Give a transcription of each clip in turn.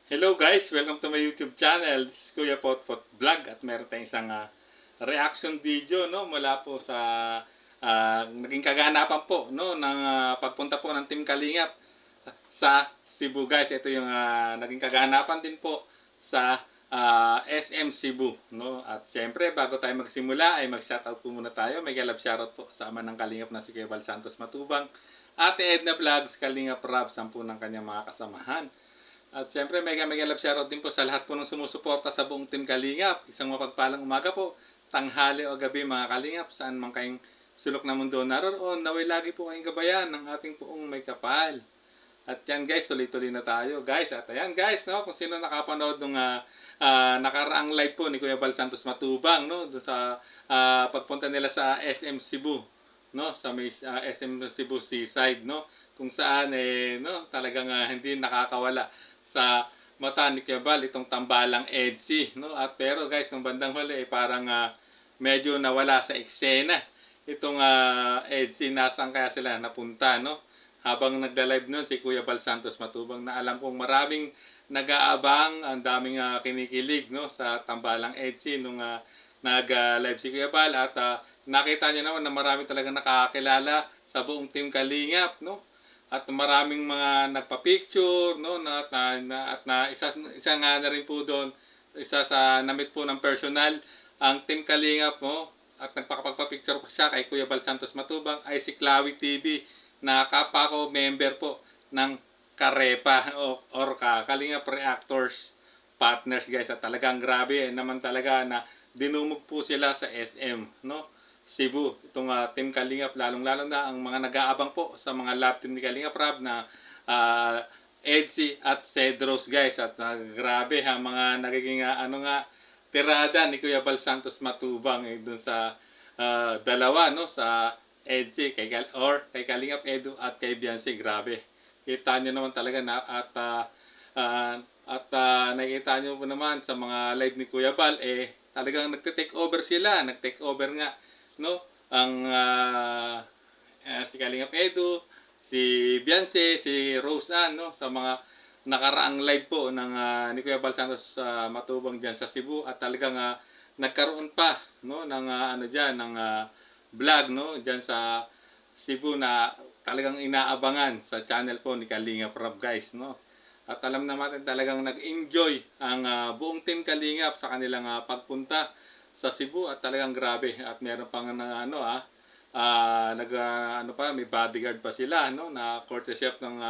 Hello guys! Welcome to my YouTube channel. This is Kuya Potpot Vlog at meron tayong isang reaction video no mula po sa naging kaganapan po no ng pagpunta po ng Team Kalingap sa Cebu guys. Ito yung naging kaganapan din po sa SM Cebu no. At siyempre bago tayo magsimula ay mag-shoutout po muna tayo. May galap shoutout po sa ama ng Kalingap na si Kuya Val Santos Matubang, Ate Edna Vlogs, Kalingap Rob, 10 ng kanyang mga kasamahan. At syempre, mega love shoutout din po sa lahat po ng sumusuporta sa buong Team Kalingap. Isang mapagpalang umaga po, tanghali o gabi mga Kalingap, saan man kayong sulok na mundo naroon, naway lagi po kayong gabayan ng ating poong may kapal. At yan guys, tuloy-tuloy na tayo guys. At ayan guys, no, kung sino nakapanood ng nakaraang live po ni Kuya Val Santos Matubang, no, doon sa pagpunta nila sa SM Cebu, no, sa may SM Cebu Seaside, no, kung saan no, talagang hindi nakakawala sa mata ni Kuya Val itong tambalang EDSI, no? At pero guys, nung bandang huli parang medyo nawala sa eksena itong EDSI. Nasaan kaya sila napunta, no? Habang nagda-live nun si Kuya Val Santos Matubang, na alam kong maraming nag-aabang, ang daming kinikilig, no, sa tambalang EDSI nung nag-live si Kuya Val. At nakita niyo naman na marami talagang nakakilala sa buong Team Kalingap, no? At maraming mga nagpa-picture, no, isa nga na rin po doon, isa sa namit po ng personal ang Team Kalingap, no, at nagpakapagpa-picture pa siya kay Kuya Val Santos Matubang ay si Clawy TV, na kapwa ko member po ng Karepa or Kalingap Reactors Partners guys. At talagang grabe naman talaga na dinumog po sila sa SM, no, Cebu, itong Team Kalingap, lalong-lalo na ang mga nag-aabang po sa mga lab team ni Kalingap Rob na EDSI at Cedros guys. At grabe ang mga nagiging tirada ni Kuya Val Santos Matubang dun sa dalawa, no, sa EDSI kay Kalingap Edu at kay Beyonce. Grabe, kita nyo naman talaga na nakikita nyo po naman sa mga live ni Kuya Val talagang nagte-take over sila, nag-take over nga, no, ang si Kalingap Edu, si Beyonce, si Rose Ann, no, sa mga nakaraang live po ng ni Kuya Val Santos Matubang diyan sa Cebu. At talagang nagkaroon pa, no, ng diyan ng vlog, no, diyan sa Cebu na talagang inaabangan sa channel po ni Kalingap Rob guys, no. At alam naman talagang nag-enjoy ang buong Team Kalingap sa kanilang pagpunta sa Cebu. At talagang grabe, at meron pang may bodyguard pa sila, no, na courtesy ng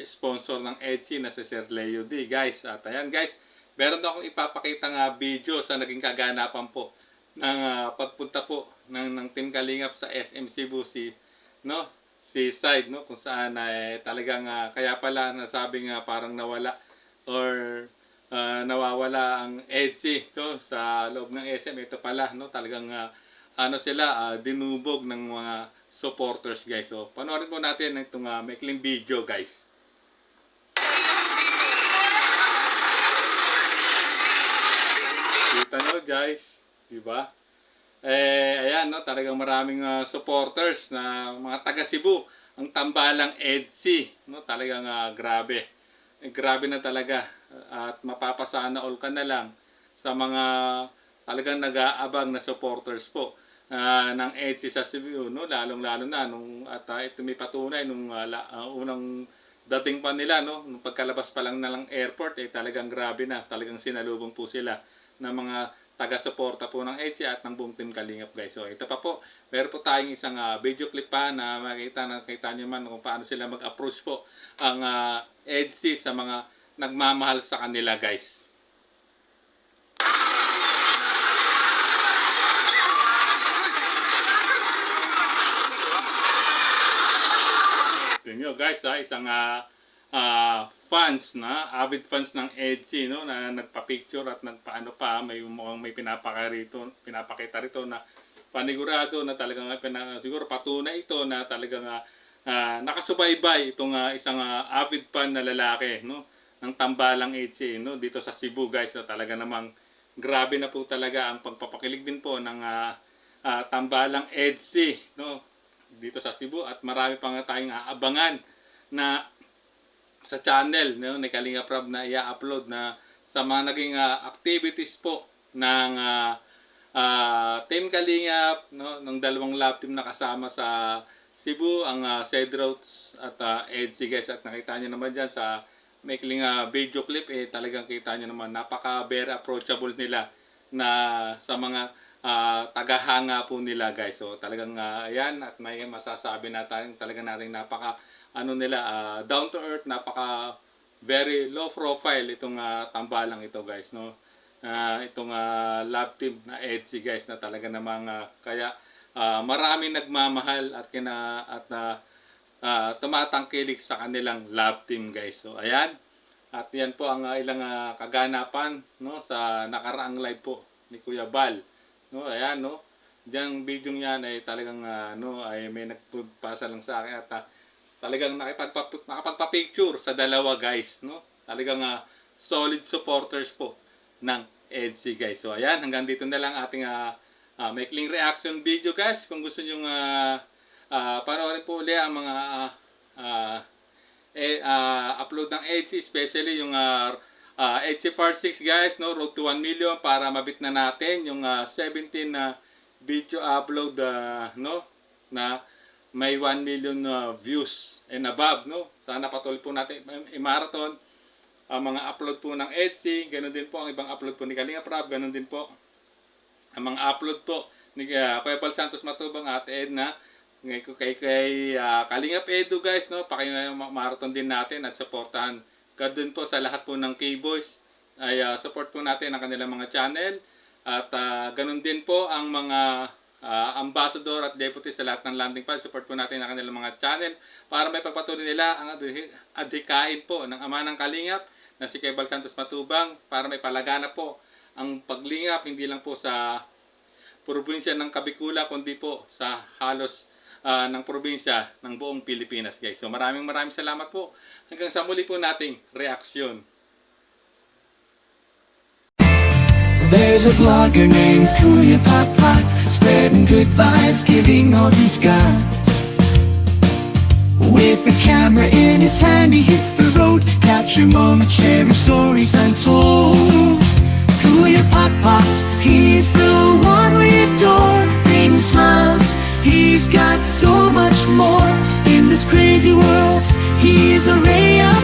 sponsor ng EDSI na si Sir Leo D guys. At ayan guys, meron akong ipapakita video sa naging kaganapan po ng pagpunta po ng Team Kalingap sa SM Cebu no, seaside, no, kung saan talagang kaya pala nasabing parang nawala or nawawala ang EDSI to sa loob ng SM. Ito pala, no, talagang sila dinubog ng mga supporters guys. So panoorin po natin itong maikling video guys. Kita nyo guys, diba? Ayan, no, talagang maraming supporters na mga taga Cebu ang tambalang EDSI, no, talagang grabe. Grabe na talaga, at mapapasana all ka na lang sa mga talagang nag-aabang na supporters po ng EDSI sa Cebu, no, lalong-lalo na nung ito may patunay nung unang dating pa nila, no, nung pagkalabas pa lang na lang airport talagang grabe na, talagang sinalubong po sila ng mga taga-suporta po ng EDSI at ng buong Team Kalingap guys. So ito pa po, meron po tayong isang video clip pa na makita nyo man kung paano sila mag-approach po ang EDSI sa mga nagmamahal sa kanila guys. Tingnan nyo guys, isang fans na, avid fans ng EDSI, no, na nagpa-picture at nagpaano pa, mukhang may pinapakita rito na panigurado na talagang siguro patunay ito na talagang nakasubaybay itong isang avid fan na lalaki, no, ng tambalang EDSI, no, dito sa Cebu guys. Na talaga namang grabe na po talaga ang pagpapakilig din po ng tambalang EDSI, no, dito sa Cebu. At marami pa nga tayong aabangan na sa channel, no, ni Kalinga Prab na i-upload na sa mga naging activities po ng Team Kalingap, no, ng dalawang love team na kasama sa Cebu, ang Cedros at EDSI guys. At nakita nyo naman dyan sa maikling video clip, talagang kita nyo naman napaka very approachable nila na sa mga tagahanga po nila guys. So talagang yan, at may masasabi natin talagang natin napaka nila down to earth, napaka very low profile itong tambalang ito guys, no. Itong love team na EDSI guys, na talaga namang kaya maraming nagmamahal at tumatangkilik sa kanilang love team guys. So ayan, at yan po ang ilang kaganapan, no, sa nakaraang live po ni Kuya Bal, no. Ayan, no, diyan video niyan ay talagang ay may nagpasa lang sa akin at talagang nakapagpa-picture sa dalawa guys, no. Talagang solid supporters po ng EDSI guys. So ayan, hanggang dito na lang ating maikling reaction video guys. Kung gusto nyo panoorin po ulit ang mga upload ng EDSI, especially yung EDSI Part 6 guys, no, road to 1 million, para mabit na natin yung 17 video upload, no, na may 1 million views and above, no. Sana patuloy po natin i-marathon ang mga upload po ng EDSI, ganun din po ang ibang upload po ni Kalinga Prab, ganun din po ang mga upload po ni Kuya Bal Santos Matubang, Ate Edna, kay Kalingap Edu guys, no. Marathon din natin at supportahan. Ganun po sa lahat po ng K-Boys, ay support po natin ang kanilang mga channel, at ganun din po ang mga ambassador at deputy sa lahat ng landing pad. Support po natin ang kanilang mga channel para may pagpatuloy nila ang adhikain po ng ama ng Kalingap na si Kuya Bal Santos Matubang, para may palagana po ang paglingap hindi lang po sa probinsya ng Kabikula, kundi po sa halos ng probinsya ng buong Pilipinas guys. So maraming salamat po. Hanggang sa muli po nating reaksyon. There's a vlogger named Kuya Papa, spreading good vibes, giving all he's got. With the camera in his hand, he hits the road, capture moments, sharing stories untold. Kuya Papa, he's the one we adore, bringing smiles. He's got so much more in this crazy world. He's a ray of